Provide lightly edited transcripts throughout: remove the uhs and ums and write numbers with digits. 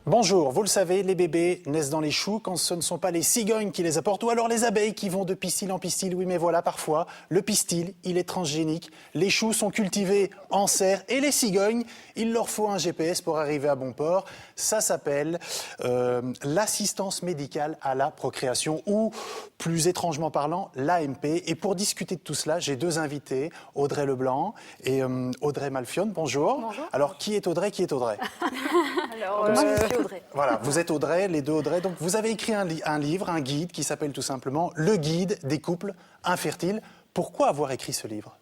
Bonjour, vous le savez, les bébés naissent dans les choux quand ce ne sont pas les cigognes qui les apportent ou alors les abeilles qui vont de pistil en pistil. Oui, mais voilà, parfois, le pistil, il est transgénique. Les choux sont cultivés en serre et les cigognes, il leur faut un GPS pour arriver à bon port. Ça s'appelle l'assistance médicale à la procréation ou, plus étrangement parlant, l'AMP. Et pour discuter de tout cela, j'ai deux invités, Audrey Leblanc et Audrey Malfionne. Bonjour. Bonjour. Alors, qui est Audrey? Alors, moi, je suis Audrey. Voilà, vous êtes Audrey, les deux Audrey. Donc, vous avez écrit un livre, un guide qui s'appelle tout simplement « Le guide des couples infertiles ». Pourquoi avoir écrit ce livre ?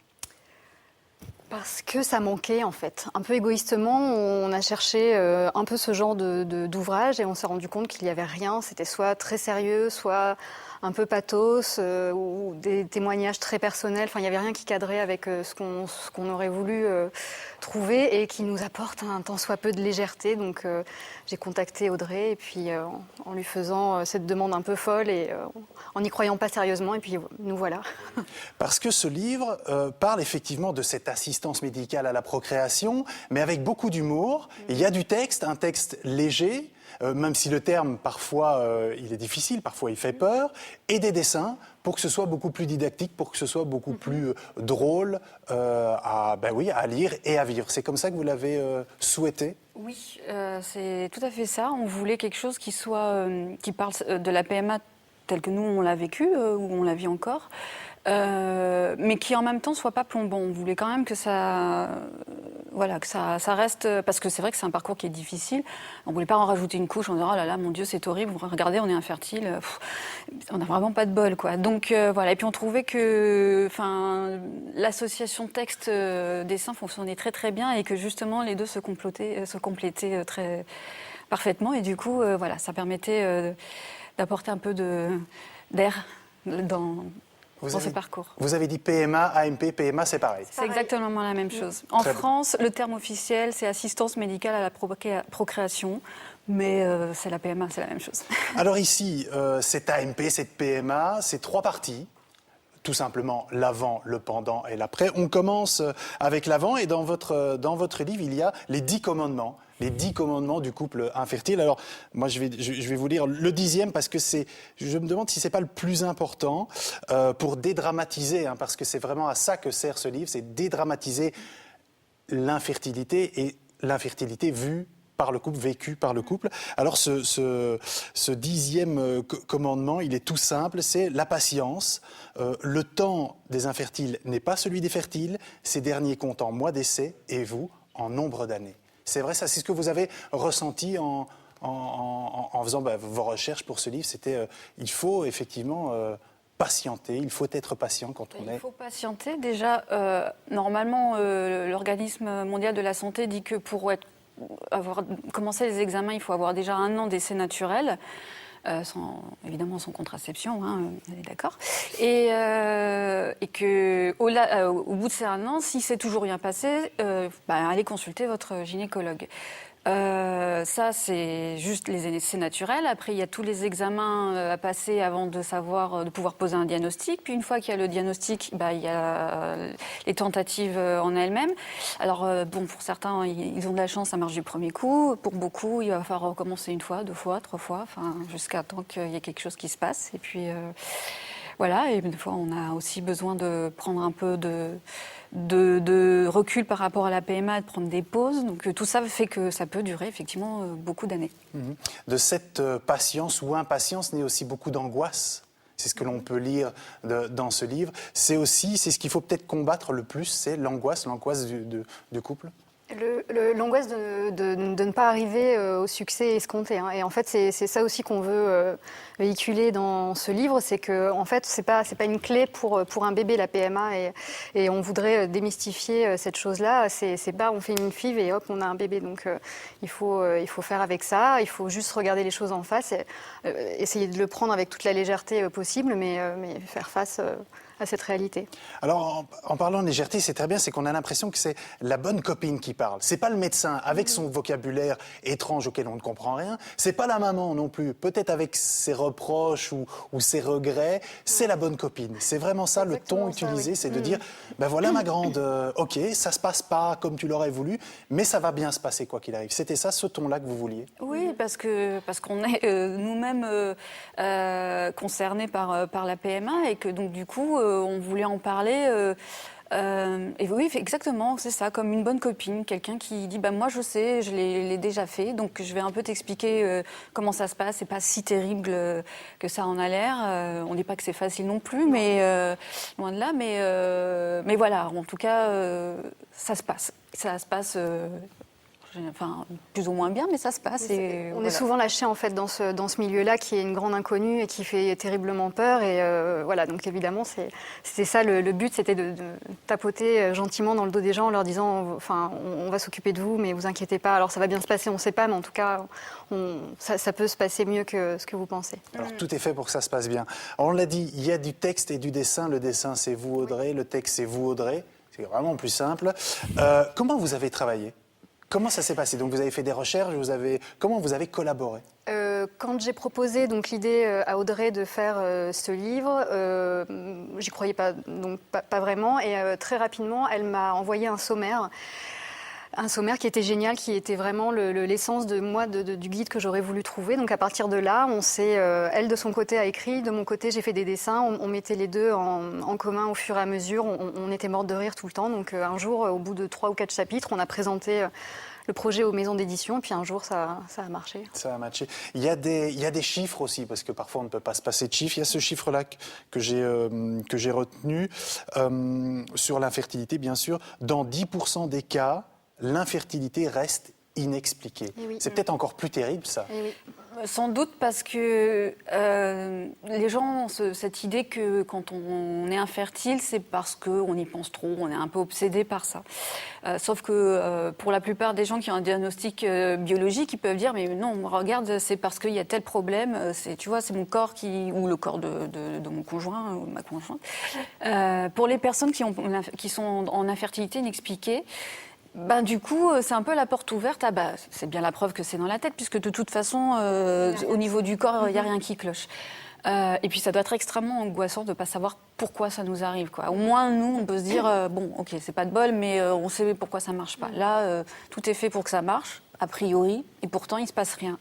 Parce que ça manquait, en fait. Un peu égoïstement, on a cherché un peu ce genre d'ouvrage et on s'est rendu compte qu'il n'y avait rien. C'était soit très sérieux, soit un peu pathos ou des témoignages très personnels. Enfin, il n'y avait rien qui cadrait avec ce qu'on aurait voulu trouver et qui nous apporte un tant soit peu de légèreté. Donc, j'ai contacté Audrey et puis en lui faisant cette demande un peu folle et en n'y croyant pas sérieusement. Et puis, nous voilà. Parce que ce livre parle effectivement de cette assistance médicale à la procréation, mais avec beaucoup d'humour. Il y a du texte, un texte léger, même si le terme, parfois, il est difficile, parfois il fait peur, et des dessins pour que ce soit beaucoup plus didactique, pour que ce soit beaucoup plus drôle à lire et à vivre. C'est comme ça que vous l'avez souhaité ? Oui, c'est tout à fait ça. On voulait quelque chose qui parle de la PMA telle que nous on l'a vécue, ou on la vit encore, mais qui en même temps soit pas plombant. On voulait quand même que ça reste, parce que c'est vrai que c'est un parcours qui est difficile. On voulait pas en rajouter une couche en disant oh là là mon Dieu c'est horrible, regardez on est infertile, on n'a vraiment pas de bol quoi. Donc voilà, et puis on trouvait que l'association texte dessin fonctionnait très très bien et que justement les deux se complétaient très parfaitement et du coup ça permettait d'apporter un peu d'air dans ce parcours. Vous avez dit PMA, AMP, PMA, c'est pareil. C'est exactement la même chose. En France, le terme officiel, c'est assistance médicale à la procréation, mais c'est la PMA, c'est la même chose. Alors ici, cette AMP, cette PMA, c'est trois parties. Tout simplement l'avant, le pendant et l'après. On commence avec l'avant et dans votre livre, il y a les 10 commandements. Les 10 commandements du couple infertile. Alors, moi, je vais vous lire le 10e parce que je me demande si c'est pas le plus important pour dédramatiser, parce que c'est vraiment à ça que sert ce livre, c'est dédramatiser l'infertilité et l'infertilité vue par le couple, vécu par le couple. Alors ce 10e commandement, il est tout simple, c'est la patience. Le temps des infertiles n'est pas celui des fertiles, ces derniers comptent en mois d'essai et vous en nombre d'années. C'est vrai, ça, c'est ce que vous avez ressenti en faisant vos recherches pour ce livre. C'était, il faut effectivement patienter, il faut être patient quand on est... Il faut patienter. Déjà, normalement, l'Organisme mondial de la santé dit que pour avoir commencé les examens, il faut avoir déjà 1 an d'essai naturel. Évidemment sans contraception, on est d'accord. Et qu'au bout de ces 1 an, si c'est toujours rien passé, allez consulter votre gynécologue. Ça, c'est juste les essais naturels. Après, il y a tous les examens à passer avant de pouvoir poser un diagnostic. Puis une fois qu'il y a le diagnostic, il y a les tentatives en elles-mêmes. Alors, pour certains, ils ont de la chance, ça marche du premier coup. Pour beaucoup, il va falloir recommencer 1 fois, 2 fois, 3 fois, jusqu'à temps qu'il y ait quelque chose qui se passe. Et puis, voilà. Et des fois, on a aussi besoin de prendre un peu de recul par rapport à la PMA, de prendre des pauses. Donc tout ça fait que ça peut durer effectivement beaucoup d'années. De cette patience ou impatience naît aussi beaucoup d'angoisse. C'est ce que l'on peut lire dans ce livre. C'est ce qu'il faut peut-être combattre le plus, c'est l'angoisse du couple. L'angoisse de ne pas arriver au succès escompté. Et en fait, c'est ça aussi qu'on veut véhiculer dans ce livre, c'est que en fait, c'est pas une clé pour un bébé, la PMA, et on voudrait démystifier cette chose-là. C'est pas on fait une FIV et hop, on a un bébé. Donc il faut faire avec ça. Il faut juste regarder les choses en face, et essayer de le prendre avec toute la légèreté possible, mais faire face à cette réalité. Alors, en parlant de légèreté, c'est très bien, c'est qu'on a l'impression que c'est la bonne copine qui parle. C'est pas le médecin avec son vocabulaire étrange auquel on ne comprend rien. C'est pas la maman non plus, peut-être avec ses reproches ou ses regrets. C'est la bonne copine. C'est vraiment ça, le ton utilisé, c'est de dire, ben voilà ma grande, ok, ça se passe pas comme tu l'aurais voulu, mais ça va bien se passer quoi qu'il arrive. C'était ça, ce ton-là que vous vouliez? Oui, parce qu'on est nous-mêmes concernés par la PMA et que donc du coup on voulait en parler. Et oui, exactement, c'est ça, comme une bonne copine, quelqu'un qui dit bah moi je sais, je l'ai déjà fait, donc je vais un peu t'expliquer comment ça se passe. C'est pas si terrible que ça en a l'air. On dit pas que c'est facile non plus, mais loin de là. Mais voilà, en tout cas, ça se passe. Ça se passe. Enfin, plus ou moins bien, mais ça se passe. Et on est souvent lâché en fait dans ce milieu-là qui est une grande inconnue et qui fait terriblement peur. Et voilà, donc évidemment, c'était ça le but, c'était de tapoter gentiment dans le dos des gens en leur disant, enfin, on va s'occuper de vous, mais vous inquiétez pas. Alors ça va bien se passer, on ne sait pas, mais en tout cas, ça peut se passer mieux que ce que vous pensez. Alors tout est fait pour que ça se passe bien. Alors, on l'a dit, il y a du texte et du dessin. Le dessin, c'est vous, Audrey. Le texte, c'est vous, Audrey. C'est vraiment plus simple. Comment vous avez travaillé ? Comment ça s'est passé? Donc vous avez fait des recherches, comment vous avez collaboré? Quand j'ai proposé donc l'idée à Audrey de faire ce livre, j'y croyais pas, donc pas vraiment. Et très rapidement, elle m'a envoyé un sommaire qui était génial, qui était vraiment l'essence du guide que j'aurais voulu trouver. Donc à partir de là, elle de son côté a écrit, de mon côté j'ai fait des dessins, on mettait les deux en commun au fur et à mesure, on était mortes de rire tout le temps. Donc un jour, au bout de 3 ou 4 chapitres, on a présenté le projet aux maisons d'édition, et puis un jour ça a marché. Ça a matché. Il y a des chiffres aussi, parce que parfois on ne peut pas se passer de chiffres. Il y a ce chiffre-là que j'ai retenu sur l'infertilité, bien sûr. Dans 10% des cas, l'infertilité reste inexpliquée. Oui. C'est peut-être encore plus terrible, ça. Oui. Sans doute parce que les gens ont cette idée que quand on est infertile, c'est parce qu'on y pense trop, on est un peu obsédé par ça. Sauf que pour la plupart des gens qui ont un diagnostic biologique, ils peuvent dire mais non, regarde, c'est parce qu'il y a tel problème, tu vois, c'est mon corps ou le corps de mon conjoint ou de ma conjointe. Pour les personnes qui sont en infertilité inexpliquée, ben, du coup, c'est un peu la porte ouverte. C'est bien la preuve que c'est dans la tête, puisque de toute façon, au niveau du corps, il n'y a rien qui cloche. Et puis, ça doit être extrêmement angoissant de ne pas savoir pourquoi ça nous arrive, quoi. Au moins, nous, on peut se dire, bon, ok, c'est pas de bol, mais on sait pourquoi ça ne marche pas. Là, tout est fait pour que ça marche, a priori, et pourtant, il ne se passe rien.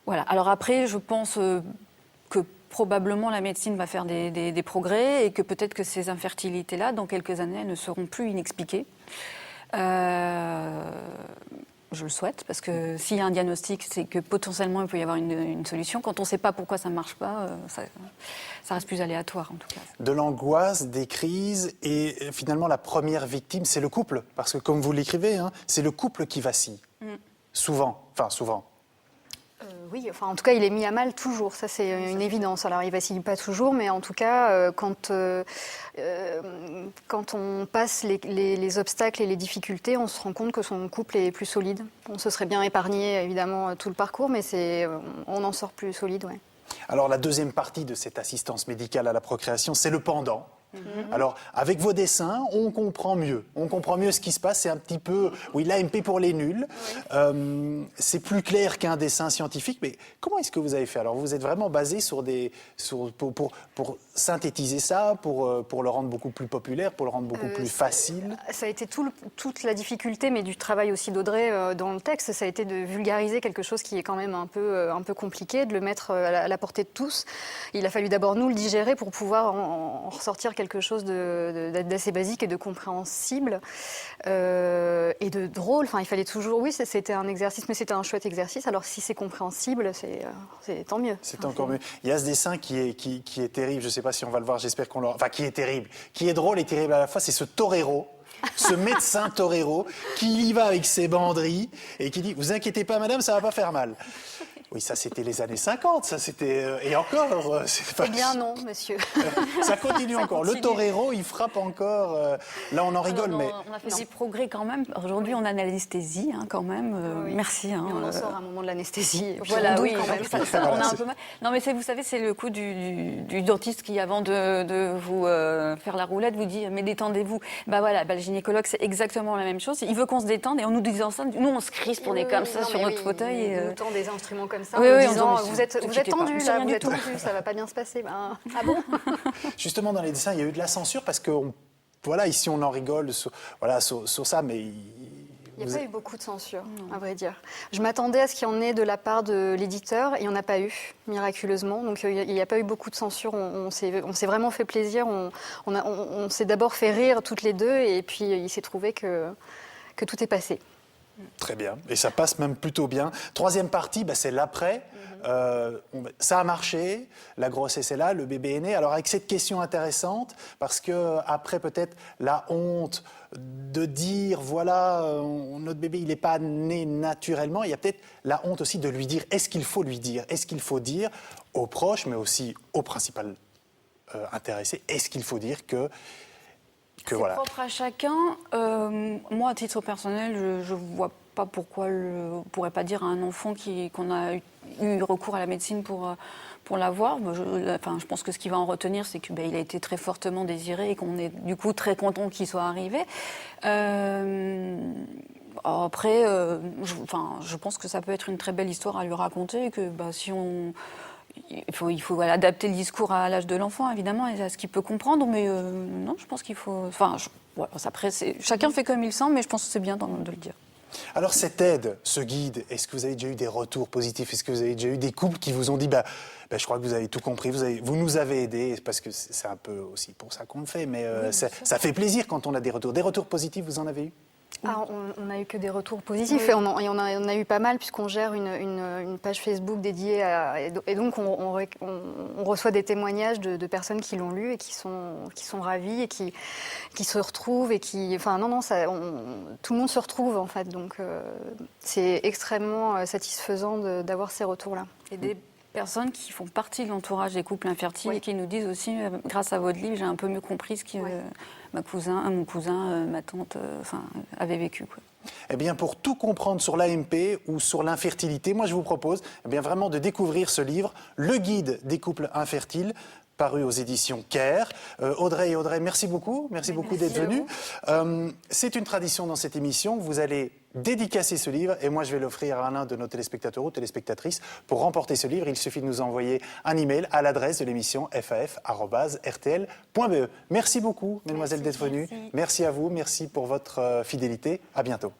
Voilà. Alors après, je pense que probablement la médecine va faire des progrès et que peut-être que ces infertilités-là, dans quelques années, elles ne seront plus inexpliquées. Je le souhaite, parce que s'il y a un diagnostic, c'est que potentiellement il peut y avoir une solution. Quand on ne sait pas pourquoi ça ne marche pas, ça reste plus aléatoire en tout cas. De l'angoisse, des crises, et finalement la première victime, c'est le couple. Parce que comme vous l'écrivez, c'est le couple qui vacille. Souvent. Oui, enfin, en tout cas, il est mis à mal toujours, ça c'est une évidence. Alors, il vacille pas toujours, mais en tout cas, quand on passe les obstacles et les difficultés, on se rend compte que son couple est plus solide. On se serait bien épargné, évidemment, tout le parcours, mais on en sort plus solide, ouais. Alors, la deuxième partie de cette assistance médicale à la procréation, c'est le pendant. Alors, avec vos dessins, on comprend mieux. On comprend mieux ce qui se passe. C'est un petit peu, l'AMP pour les nuls. C'est plus clair qu'un dessin scientifique. Mais comment est-ce que vous avez fait? Alors, vous êtes vraiment basé pour synthétiser ça, pour le rendre beaucoup plus populaire, pour le rendre beaucoup plus facile. Ça a été toute la difficulté, mais du travail aussi d'Audrey dans le texte. Ça a été de vulgariser quelque chose qui est quand même un peu compliqué, de le mettre à la portée de tous. Il a fallu d'abord nous le digérer pour pouvoir en ressortir quelque chose d'assez basique et de compréhensible et de drôle. Enfin, il fallait toujours... Oui, c'était un exercice, mais c'était un chouette exercice. Alors, si c'est compréhensible, c'est tant mieux. C'est encore mieux. Il y a ce dessin qui est terrible. Je ne sais pas si on va le voir, j'espère qu'on l'aura... Enfin, qui est terrible. Qui est drôle et terrible à la fois, c'est ce torero. Ce médecin torero qui y va avec ses banderilles et qui dit « Vous inquiétez pas, madame, ça va pas faire mal ». Oui, ça c'était les années 50, ça c'était... et encore, c'est pas... Eh bien non, monsieur. Ça continue encore. Le torero, il frappe encore. Là, on en rigole, mais... On a fait des progrès quand même. Aujourd'hui, on a l'anesthésie quand même. Oui. Merci. Et on en sort à un moment de l'anesthésie. Voilà, Puis on oui, doute quand même. on a un peu mal. Non, mais vous savez, c'est le coup du dentiste qui, avant de vous faire la roulette, vous dit mais détendez-vous. Bah voilà, le gynécologue, c'est exactement la même chose. Il veut qu'on se détende et en nous disant ça, nous on se crispe, on est comme ça sur notre fauteuil. Et nous tend des instruments comme ça, oui, en oui, nous disant on dit, vous êtes tendu pas, là, rien vous du êtes tout. tendu, ça va pas bien se passer. Ben, ah bon? Justement, dans les dessins, il y a eu de la censure parce que, voilà, ici on en rigole sur ça, mais... Il n'y a pas eu beaucoup de censure, à vrai dire. Je m'attendais à ce qu'il y en ait de la part de l'éditeur, et il n'y en a pas eu, miraculeusement. Donc il n'y a pas eu beaucoup de censure, on s'est vraiment fait plaisir, on s'est d'abord fait rire toutes les deux, et puis il s'est trouvé que tout est passé. Très bien, et ça passe même plutôt bien. Troisième partie, c'est l'après. Ça a marché, la grossesse est là, le bébé est né. Alors avec cette question intéressante, parce que après peut-être la honte de dire voilà, notre bébé il n'est pas né naturellement, il y a peut-être la honte aussi de lui dire, est-ce qu'il faut lui dire, est-ce qu'il faut dire aux proches, mais aussi au principal intéressé, est-ce qu'il faut dire que voilà. C'est propre à chacun. Moi, à titre personnel, je ne vois pas pourquoi on ne pourrait pas dire à un enfant qu'on a eu recours à la médecine pour l'avoir. Je pense que ce qu'il va en retenir, c'est qu'il a été très fortement désiré et qu'on est du coup très content qu'il soit arrivé. Après, je pense que ça peut être une très belle histoire à lui raconter et que si on... Il faut adapter le discours à l'âge de l'enfant, évidemment, et à ce qu'il peut comprendre. Mais non, je pense qu'il faut... après, chacun fait comme il sent, mais je pense que c'est bien de le dire. Alors cette aide, ce guide, est-ce que vous avez déjà eu des retours positifs? Est-ce que vous avez déjà eu des couples qui vous ont dit je crois que vous avez tout compris, vous nous avez aidés, parce que c'est un peu aussi pour ça qu'on le fait, mais oui, ça fait plaisir quand on a des retours. Des retours positifs, vous en avez eu? On n'a eu que des retours positifs, oui. Et on a eu pas mal puisqu'on gère une page Facebook dédiée et donc on reçoit des témoignages de personnes qui l'ont lu et qui sont ravies et qui se retrouvent et tout le monde se retrouve en fait, donc c'est extrêmement satisfaisant d'avoir ces retours-là. Et des personnes qui font partie de l'entourage des couples infertiles et qui nous disent aussi, grâce à votre livre, j'ai un peu mieux compris ce que mon cousin, ma tante avaient vécu. Quoi. Eh bien, pour tout comprendre sur l'AMP ou sur l'infertilité, moi je vous propose vraiment de découvrir ce livre, Le guide des couples infertiles, paru aux éditions Caire. Audrey et Audrey, merci beaucoup d'être venus. C'est une tradition dans cette émission, vous allez dédicacer ce livre et moi je vais l'offrir à l'un de nos téléspectateurs ou téléspectatrices. Pour remporter ce livre, il suffit de nous envoyer un email à l'adresse de l'émission faf@rtl.be. Merci beaucoup, mesdemoiselles, d'être venues. Merci à vous, merci pour votre fidélité. À bientôt.